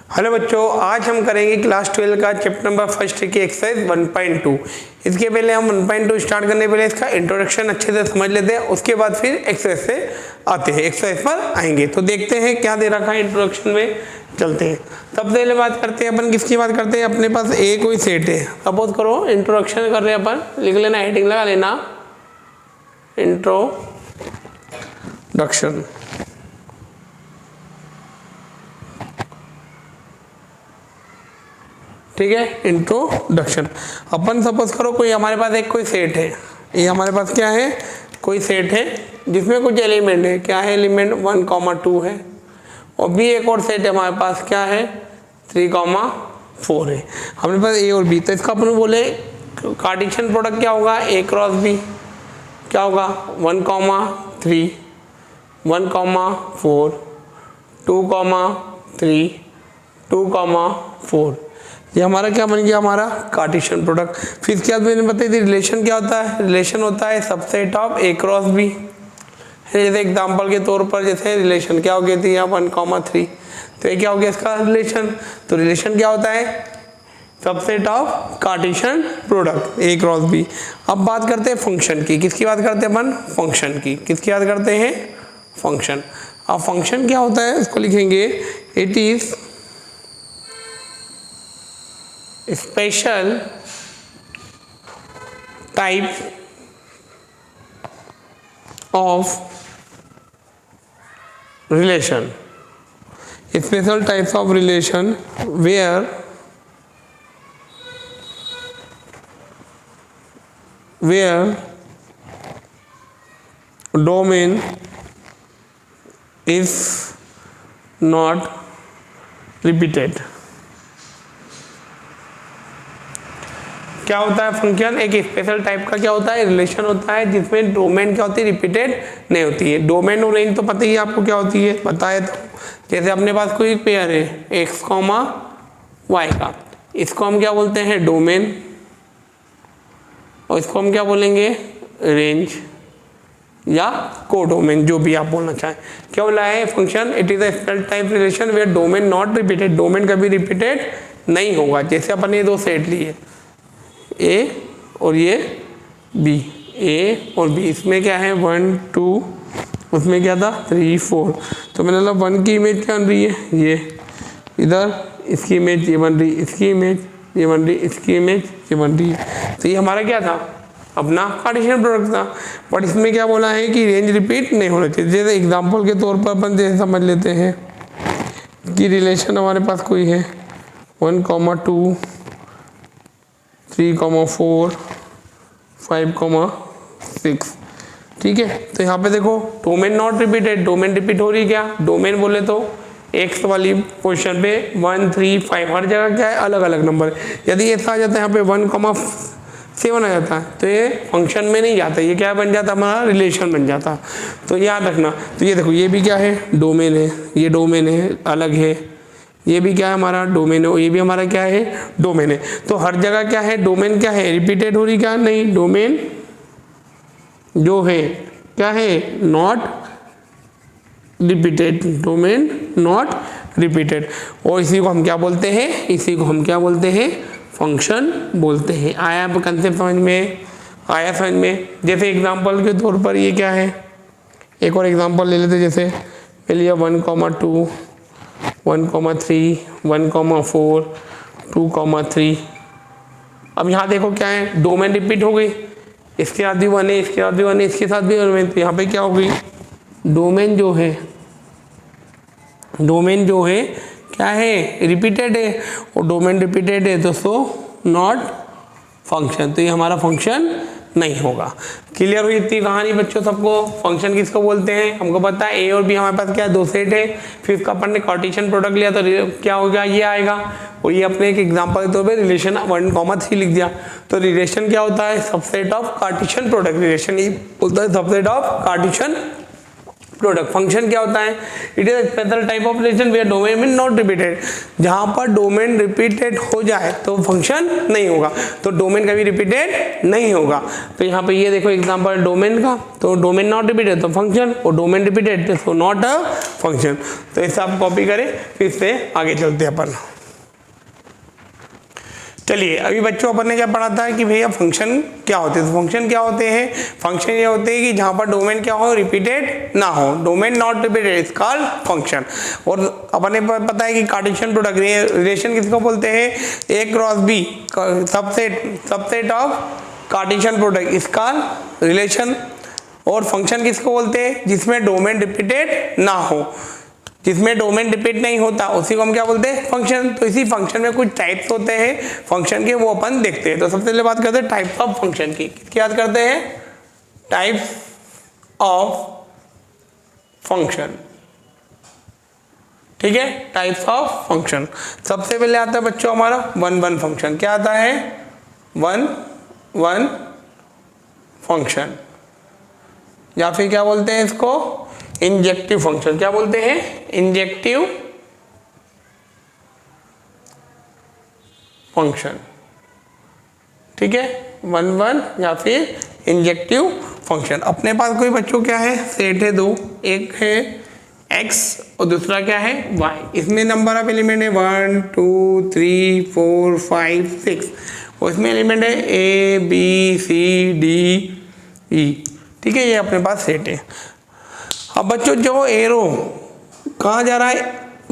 Hello बच्चों, आज हम करेंगे क्लास 12 का चैप्टर नंबर फर्स्ट की एक्सरसाइज 1.2। इसके पहले हम 1.2 स्टार्ट करने पहले इसका इंट्रोडक्शन अच्छे से समझ लेते हैं, उसके बाद फिर एक्सरसाइज से आते हैं, एक्सरसाइज पर आएंगे। तो देखते हैं क्या दे रखा है इंट्रोडक्शन में, चलते हैं। सबसे पहले बात करते हैं अपन किसकी बात करते हैं। अपने पास ए कोई सेट है, सपोज करो इंट्रोडक्शन कर रहे हैं अपन, लिख लेना, हेडिंग लगा लेना इंट्रोडक्शन। ठीक है, इंट्रोडक्शन। अपन सपोज करो कोई हमारे पास एक कोई सेट है, ये हमारे पास क्या है, कोई सेट है जिसमें कुछ एलिमेंट है। क्या है एलिमेंट 1,2 है, और भी एक और सेट है हमारे पास, क्या है 3,4 है। हमारे पास ए और बी, तो इसका अपन बोले कार्टेशियन प्रोडक्ट क्या होगा, ए क्रॉस बी क्या होगा 1,3, 1,4, 2,3, 2,4। ये हमारा क्या बन गया, हमारा कार्टेशियन प्रोडक्ट। फिर इसके बाद मैंने बताई थी रिलेशन क्या होता है, रिलेशन होता है subset of A cross B. जैसे एग्जांपल के तौर पर जैसे रिलेशन क्या हो गई थी यहाँ 1,3, तो ये क्या हो गया इसका रिलेशन। तो रिलेशन क्या होता है, subset of Cartesian product A cross B. अब बात करते हैं फंक्शन की, किसकी बात करते हैं अपन, फंक्शन की। किसकी बात करते हैं, फंक्शन। अब फंक्शन क्या होता है इसको लिखेंगे, it is special type of relation, special types of relation where domain is not repeated। क्या होता है फंक्शन, एक स्पेशल टाइप का क्या होता है, रिलेशन होता है जिसमें डोमेन क्या होती है, रिपीटेड नहीं होती है। डोमेन और रेंज तो पता ही है आपको क्या होती है, बताए तो। जैसे अपने पास कोई पेयर है x, y का, इसको हम क्या बोलते हैं, डोमेन, और इसको हम क्या बोलेंगे, रेंज या कोडोमेन, जो भी आप बोलना चाहें। क्या बोला है function, it is a special type relation where domain not repeated, domain कभी रिपीटेड नहीं होगा। जैसे अपन ये दो सेट लिए, ए और ये बी, ए और बी, इसमें क्या है 1, 2, उसमें क्या था 3, 4। तो मैंने मतलब 1 की इमेज क्या बन रही है, ये इधर इसकी इमेज ये बन रही, इसकी इमेज ये बन रही, इसकी इमेज ये बन रही है। तो ये हमारा क्या था, अपना कार्टेशियन प्रोडक्ट था। बट इसमें क्या बोला है कि रेंज रिपीट नहीं होना चाहिए। जैसे एग्जाम्पल के तौर पर अपन जैसे समझ लेते हैं कि रिलेशन हमारे पास कोई है 1,2, 3,4, 5,6। ठीक है, तो यहाँ पे देखो domain not repeated, domain repeat हो रही, क्या डोमेन बोले तो एक्स वाली पोजीशन पे 1, 3, 5 हर जगह क्या है अलग अलग नंबर। यदि ऐसा आ जाता है यहाँ पे 1,7 आ जाता है तो ये फंक्शन में नहीं जाता, ये क्या बन जाता, हमारा रिलेशन बन जाता। तो याद रखना। तो ये देखो ये भी क्या है, डोमेन है, ये डोमेन है अलग है, ये भी क्या है हमारा डोमेन है, ये भी हमारा क्या है डोमेन है। तो हर जगह क्या है, डोमेन क्या है रिपीटेड हो रही, क्या नहीं, डोमेन जो है क्या है not repeated, domain not repeated. और इसी को हम क्या बोलते हैं, इसी को हम क्या बोलते हैं, फंक्शन बोलते हैं। आया कंसेप्ट समझ में, आया समझ में। जैसे एग्जांपल के तौर पर ये क्या है, एक और एग्जांपल ले लेते, जैसे पहले 1,2, 1,3, 1,4, 2,3। अब यहाँ देखो क्या है, डोमेन रिपीट हो गई, इसके साथ भी 1 है, इसके साथ भी 1 है, इसके साथ भी 1 है। तो यहाँ पे क्या हो गई, डोमेन जो है, डोमेन जो है क्या है रिपीटेड है, और डोमेन रिपीटेड है तो सो नॉट फंक्शन, तो ये हमारा फंक्शन नहीं होगा। क्लियर हुई इतनी कहानी बच्चों सबको। फंक्शन किसको बोलते हैं, हमको पता है ए और बी हमारे पास क्या दो सेट है, फिर इसका अपन ने कार्टेशियन प्रोडक्ट लिया तो क्या हो गया, ये आएगा। और ये अपने एक एग्जांपल के तौर पे रिलेशन 1,3 लिख दिया। तो रिलेशन क्या होता है, subset of Cartesian product. Relation ये बोलता है subset of Cartesian product. Function क्या होता है? It is special type of relation where domain में नॉट रिपीटेड। जहां पर डोमेन रिपीटेड हो जाए तो फंक्शन नहीं होगा, तो डोमेन कभी रिपीटेड नहीं होगा। तो यहाँ पे ये देखो एग्जांपल डोमेन का, तो डोमेन नॉट रिपीटेड तो फंक्शन, और डोमेन रिपीटेड तो नॉट अ फंक्शन। तो इसे आप कॉपी करें, फिर से आगे चलते हैं अपन। चलिए अभी बच्चों अपन ने क्या पढ़ा था कि भैया फंक्शन क्या होते हैं। तो फंक्शन क्या होते हैं? फंक्शन ये होते हैं कि जहां पर डोमेन क्या हो, रिपीटेड ना हो। Domain not repeated is called function. और अपन ने पता है कि कार्टेशियन प्रोडक्ट रिलेशन किसको बोलते हैं? A cross B subset of Cartesian product is called relation. और फंक्शन किसको बोलते हैं? जिसमें डोमेन रिपीटेड ना हो, जिसमें डोमेन रिपीट नहीं होता उसी को हम क्या बोलते हैं? फंक्शन। तो इसी फंक्शन में कुछ टाइप्स होते हैं फंक्शन के, वो अपन देखते हैं। तो सबसे पहले बात करते हैं टाइप्स ऑफ फंक्शन की। किसकी याद करते हैं? Types of function. ठीक है, टाइप्स ऑफ फंक्शन। सबसे पहले आता है बच्चों हमारा वन वन फंक्शन। क्या आता है? वन वन फंक्शन, या फिर क्या बोलते हैं इसको? Injective function. क्या बोलते हैं? Injective function. ठीक है, वन वन या फिर इंजेक्टिव फंक्शन। अपने पास कोई बच्चों क्या है? सेट है दो, एक है x और दूसरा क्या है? y। इसमें नंबर ऑफ एलिमेंट है 1 2 3 4 5 6, और इसमें एलिमेंट है a b c d e। ठीक है, ये अपने पास सेट है। अब बच्चों जो एरो कहाँ जा रहा है?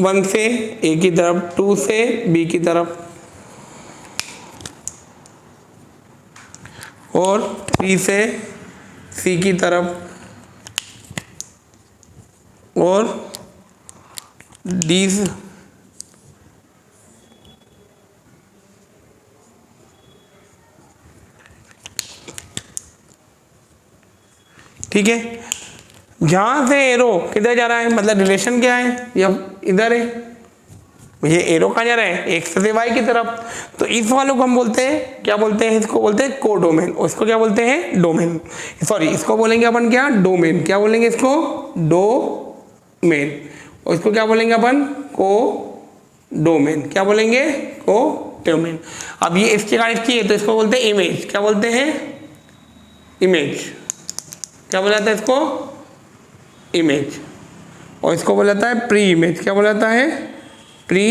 1 से ए की तरफ, 2 से बी की तरफ, और 3 से सी की तरफ, और डी से ठीक है। जहां से एरो किधर जा रहा है, मतलब रिलेशन क्या है? या इधर है, ये एरो कहाँ जा रहा है? एक्स से वाई की तरफ। तो इस वालों को हम बोलते हैं, क्या बोलते हैं? इसको बोलते हैं कोडोमेन, और इसको क्या बोलते हैं? डोमेन। सॉरी, इसको बोलेंगे अपन क्या? डोमेन। क्या बोलेंगे इसको? डोमेन। और इसको क्या बोलेंगे अपन? को डोमेन। क्या बोलेंगे? को डोमेन। अब ये इसकी गाइड की है तो इसको बोलते हैं इमेज। क्या बोलते हैं? इमेज। क्या बोला जाता है इसको? इमेज। और इसको बोला जाता है प्री इमेज। क्या बोला जाता है? प्री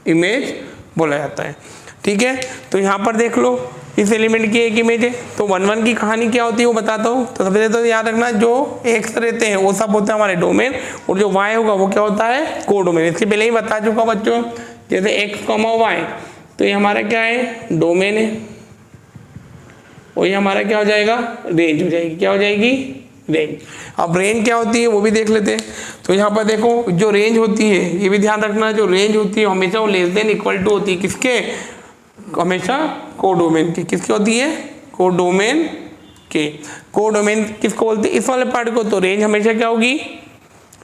इमेज बोला जाता है। ठीक है, तो यहाँ पर देख लो इस एलिमेंट की एक इमेज है। तो वन वन की कहानी क्या होती है वो बताता हूँ। तो सबसे तो याद रखना, जो एक्स रहते हैं वो सब होते हैं हमारे डोमेन, और जो वाई होगा वो क्या होता है? कोडोमेन। इसके पहले ही बता चुका बच्चों, जैसे एक्स कॉमा वाई, तो ये हमारा क्या है? डोमेन है, और ये हमारा क्या हो जाएगा? रेंज हो जाएगी। क्या हो जाएगी? रेंज। अब रेंज क्या होती है वो भी देख लेते हैं। तो यहाँ पर देखो जो रेंज होती है, ये भी ध्यान रखना, जो रेंज होती है हमेशा वो लेस देन इक्वल टू होती है। किसके? हमेशा कोडोमेन की। किसकी होती है? कोडोमेन के। कोडोमेन किसको बोलते हैं? इस वाले पार्ट को। तो रेंज हमेशा क्या होगी?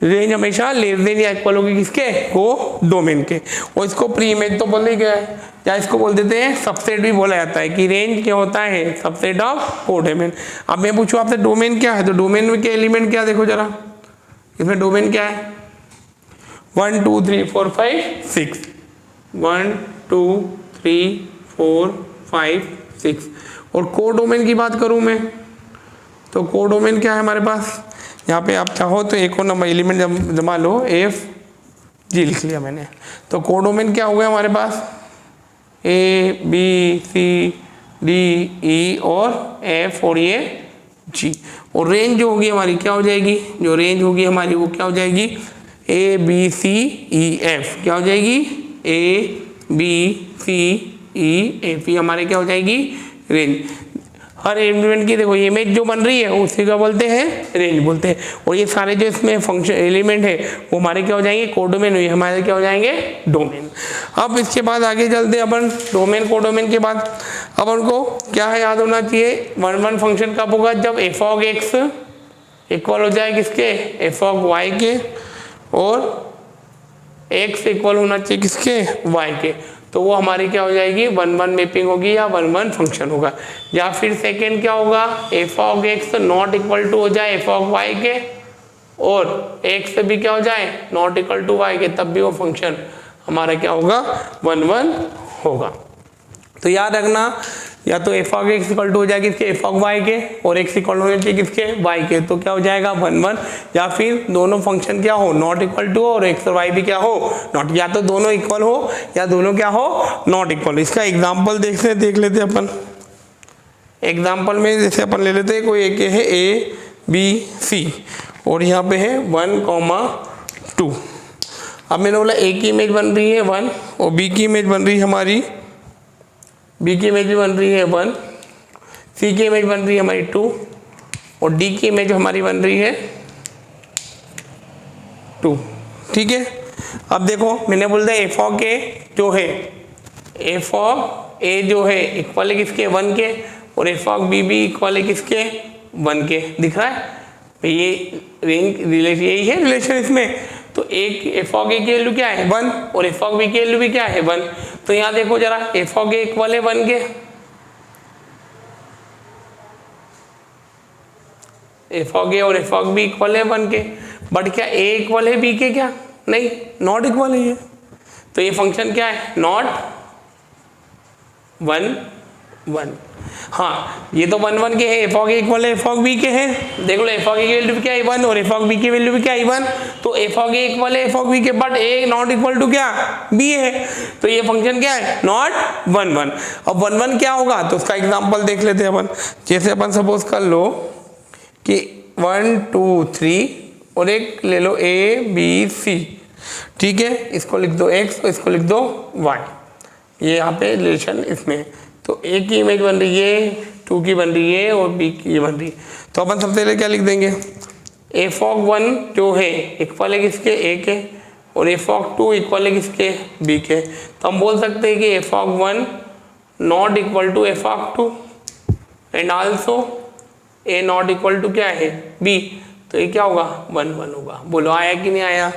रेंज हमेशा लेस देन या इक्वल होगी किसके? को डोमेन के। और इसको प्री इमेज तो बोल ही गया है, या इसको बोल देते हैं सबसेट भी बोला जाता है, कि रेंज क्या होता है? Subset of codomain. अब मैं पूछूं आपसे डोमेन क्या है, तो डोमेन में के एलिमेंट क्या? देखो जरा, इसमें डोमेन क्या है? 1 2 3 4 5 6, 1 2 3 4 5 6। और कोडोमेन की बात करूं मैं, तो कोडोमेन क्या है हमारे पास? यहाँ पे आप चाहो तो एक और नंबर एलिमेंट जमा लो, एफ जी लिख लिया मैंने। तो कोडोमेन क्या हो गया हमारे पास? ए बी सी डी ई और एफ, और ये जी। और रेंज जो होगी हमारी क्या हो जाएगी? जो रेंज होगी हमारी वो क्या हो जाएगी? A B C E F. क्या हो जाएगी? A B C E F, ये हमारे क्या हो जाएगी? रेंज। हर एलिमेंट की देखो इमेज जो बन रही है उसी का बोलते हैं रेंज बोलते हैं। और ये सारे जो इसमें फंक्शन एलिमेंट है वो हमारे क्या हो जाएंगे? कोडोमेन। हुई हमारे क्या हो जाएंगे? डोमेन। अब इसके बाद आगे चलते हैं अपन डोमेन कोडोमेन के बाद। अब उनको क्या है याद होना चाहिए? वन वन फंक्शन कब होगा? जब एफ ऑफ एक्स इक्वल हो जाए किसके? एफ ऑफ वाई के, और एक्स इक्वल होना चाहिए किसके? वाई के। तो वो हमारी क्या हो जाएगी? वन वन मैपिंग होगी या वन वन फंक्शन होगा। या फिर सेकेंड क्या होगा? F of X not equal to हो जाए एफ ऑफ वाई के, और x से भी क्या हो जाए नॉट इक्वल टू y के, तब भी वो फंक्शन हमारा क्या होगा 1 1 होगा। तो याद रखना या तो F of X equal to हो जाएगा किसके एफ ऑफ वाई के, और एक्स इक्वल होने चाहिए किसके वाई के, तो क्या हो जाएगा 1 1, या फिर दोनों फंक्शन क्या हो नॉट इक्वल टू और एक्स और वाई भी क्या हो नॉट, या तो दोनों इक्वल हो या दोनों क्या हो नॉट इक्वल। इसका एग्जाम्पल देख लेते अपन। एग्जाम्पल में जैसे अपन ले लेते हैं कोई एक है ए बी सी और यहाँ पे है 1, 2। अब मैंने बोला ए की इमेज बन रही है 1 और बी की इमेज बन रही है हमारी, बी की इमेज भी बन रही है 1, सी की इमेज बन रही है हमारी 2 और डी की इमेज हमारी बन रही है 2। ठीक है, अब देखो मैंने बोल दिया एफ ऑफ ए जो है एफ ऑफ ए जो है इक्वल है किसके 1 के, और एफ ऑफ बी भी इक्वल है किसके 1 के। दिख रहा है ये रेंज रिलेशन, यही है रिलेशन इसमें। तो एक एफ ऑफ ए की वैल्यू क्या है 1 और एफ ऑफ बी की वैल्यू भी क्या है 1। तो यहाँ देखो जरा एफ ऑफ ए इक्वल है 1 के, एफ ऑफ ए और एफ ऑफ बी इक्वल है 1 के, बट क्या ए इक्वल है बी के, क्या नहीं नॉट इक्वल है ये। तो ये फंक्शन क्या है नॉट 1 1। हाँ ये तो 1 1 के है, एफ ऑफ ए इक्वल है एफ ऑफ बी के है। देख लो एफ ऑफ ए की वैल्यू भी क्या है 1 और एफ ऑफ बी की वैल्यू भी क्या है 1। तो एफ ऑफ ए इक्वल है एफ ऑफ बी के, but A not equal to क्या बी है। तो ये फंक्शन क्या है नॉट 1 1। अब 1 1 क्या होगा तो उसका एग्जांपल देख लेते हैं अपन। जैसे अपन सपोज कर लो कि 1 2 3 और एक ले लो ए बी सी, ठीक है, इसको लिख दो x और इसको लिख दो y, ये यहाँ पे रिलेशन इसमें। तो ए की इमेज बन रही है 2 की बन रही है और बी की बन रही है। तो अपन सबसे पहले क्या लिख देंगे एफ ऑफ 1 जो है इक्वल है किसके ए के, और एफ ऑफ 2 इक्वल है किसके बी के। तो हम बोल सकते हैं कि F of 1 not equal to F of 2 and also A not equal to क्या है बी। तो ये क्या होगा 1 1 होगा। बोलो आया कि नहीं आया।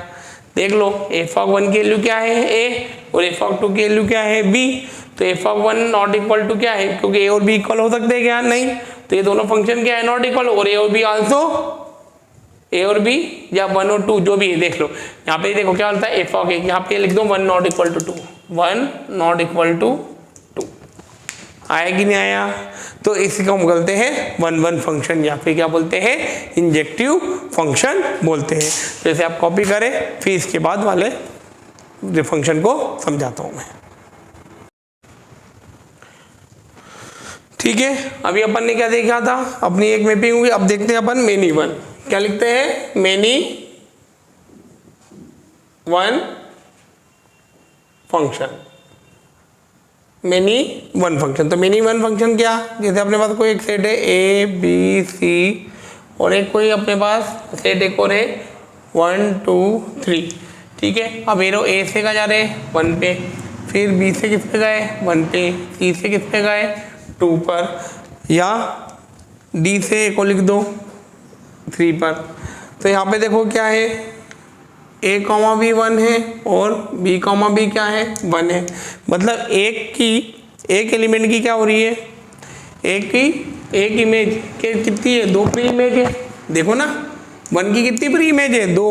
देख लो एफ ऑफ 1 की वैल्यू क्या है ए और एफ ऑफ 2 की वैल्यू क्या है बी। तो F of 1 not equal to क्या है, क्योंकि ए और बी इक्वल हो सकते हैं क्या नहीं। तो ये दोनों फंक्शन क्या है नॉट इक्वल, और ए और बी आल्सो ए और बी या 1 और 2 जो भी है। देख लो यहाँ पे देखो क्या होता है एफ ऑफ ए, यहाँ पे लिख दो 1 not equal to 2, 1 not equal to 2। आया कि नहीं आया। तो इसी को हम बोलते हैं 1 1 फंक्शन, या फिर क्या बोलते हैं इंजेक्टिव फंक्शन बोलते हैं। जैसे आप कॉपी करें फिर इसके बाद वाले फंक्शन को समझाता हूं मैं। ठीक है, अभी अपन ने क्या देखा था अपनी एक मैपिंग हुई। अब देखते हैं अपन मेनी 1 क्या लिखते हैं मेनी 1 फंक्शन, मेनी 1 फंक्शन। तो मेनी 1 फंक्शन क्या, जैसे अपने पास कोई एक सेट है ए बी सी और एक कोई अपने पास सेट एक और है 1 2 3, ठीक है। अब एरो ए से कहाँ जा रहे 1 पे, फिर बी से किस पे गए 1 पे, सी से किस पे गए 2 पर, या डी से को लिख दो 3 पर। तो यहाँ पे देखो क्या है ए कॉमा बी 1 है और बी कॉमा बी क्या है 1 है। मतलब एक एलिमेंट की क्या हो रही है एक इमेज के कितनी है 2 प्री इमेज है। देखो ना 1 की कितनी प्री इमेज है 2,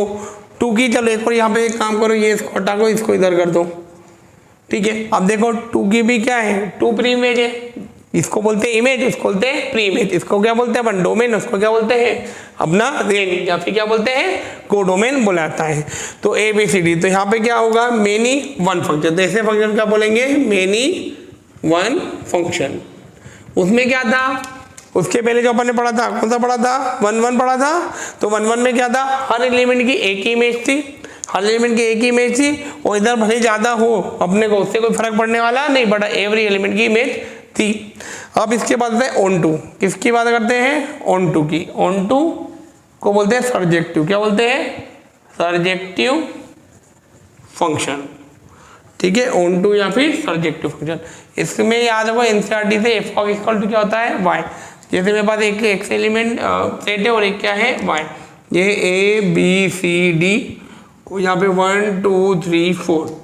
2 की। चलो एक और यहाँ पे एक काम करो ये इसको हटा को इसको इधर कर दो, ठीक है। अब देखो 2 की भी क्या है 2 प्री इमेज है। इसको बोलते हैं इमेज, इसको बोलते हैं प्री इमेज। इसको क्या बोलते हैं अपन डोमेन, उसको क्या बोलते हैं अपना रेंज, या फिर क्या बोलते हैं कोडोमेन बोला जाता है। तो ए बी सी डी, तो यहाँ पे क्या होगा मेनी 1 फंक्शन। तो ऐसे फंक्शन क्या बोलेंगे मेनी 1 फंक्शन। उसमें क्या था उसके पहले जो अपन ने पढ़ा था कौन सा पढ़ा था 1 1 पढ़ा था। तो 1 1 में क्या था हर एलिमेंट की एक ही इमेज थी, हर एलिमेंट की एक ही इमेज थी, और इधर भले ज्यादा हो अपने को उससे कोई फर्क पड़ने वाला नहीं, बट एवरी एलिमेंट की इमेज थी। अब इसके बाद है ऑन टू, किसकी बात करते हैं ऑन टू की। ऑन टू को बोलते हैं सर्जेक्टिव, क्या बोलते हैं सर्जेक्टिव फंक्शन, ठीक है। ऑन टू या फिर सर्जेक्टिव फंक्शन। इसमें याद होगा एनसीईआरटी से एफ ऑफ इक्वल टू क्या होता है वाई। जैसे मेरे पास एक एक्स एलिमेंट सेट है और एक क्या है वाई, ये ए बी सी डी, यहाँ पे 1 2 3 4।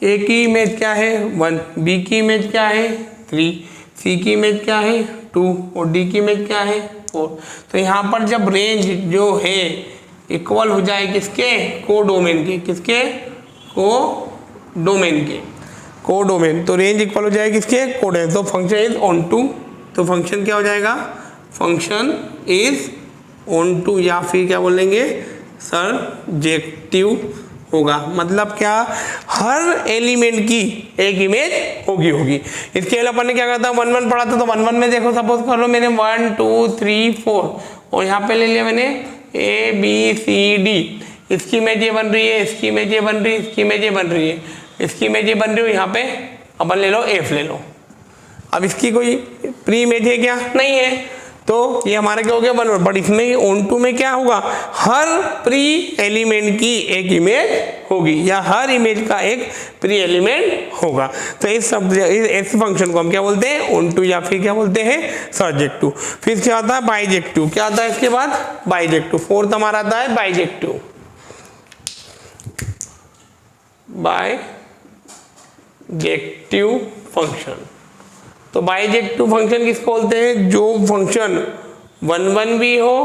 ए की इमेज क्या है 1, बी की इमेज क्या है 3, सी की इमेज क्या है 2 और डी की इमेज क्या है 4। तो यहाँ पर जब रेंज जो है इक्वल हो जाए किसके, कोडोमेन के, किसके, कोडोमेन के, कोडोमेन, तो रेंज इक्वल हो जाएगी किसके, कोडोमेन, तो फंक्शन इज ऑन टू, तो फंक्शन क्या हो जाएगा, फंक्शन इज ऑन टू, या फिर क्या बोलेंगे, सर्जेक्टिव होगा। मतलब क्या, हर एलिमेंट की एक इमेज होगी। इसके लिए अपन ने क्या करता, 1 1 पढ़ा था, तो 1 1 में देखो सपोज कर लो मैंने 1 2 3 4 और यहाँ पे ले लिया मैंने A B C D, इसकी इमेज ये बन रही है, इसकी इमेज ये बन रही है, इसकी इमेज ये बन रही है, इसकी इमेज ये बन रही है, यहाँ पे अपन ले लो F ले लो। अब इसकी कोई प्री इमेज है क्या, नहीं है, तो ये हमारा क्या हो गया 1 1। बट इसमें ऑन टू में क्या होगा, हर प्री एलिमेंट की एक इमेज होगी, या हर इमेज का एक प्री एलिमेंट होगा। तो इस फंक्शन को हम क्या बोलते हैं, ऑन टू, या फिर क्या बोलते हैं, सर्जेक्टिव। फिर क्या आता है, बाइजेक्टिव। क्या आता है इसके बाद, बाइजेक्टिव। फोर्थ हमारा आता है बाइजेक्टिव, बाइजेक्टिव फंक्शन। तो बाइजेक्टिव फंक्शन किसको बोलते हैं, जो फंक्शन 1 1 भी हो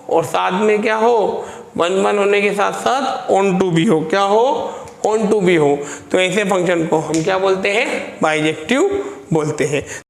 और साथ में क्या हो, 1 1 होने के साथ साथ ऑन टू भी हो, क्या हो, ऑन टू भी हो, तो ऐसे फंक्शन को हम क्या बोलते हैं, बाइजेक्टिव बोलते हैं।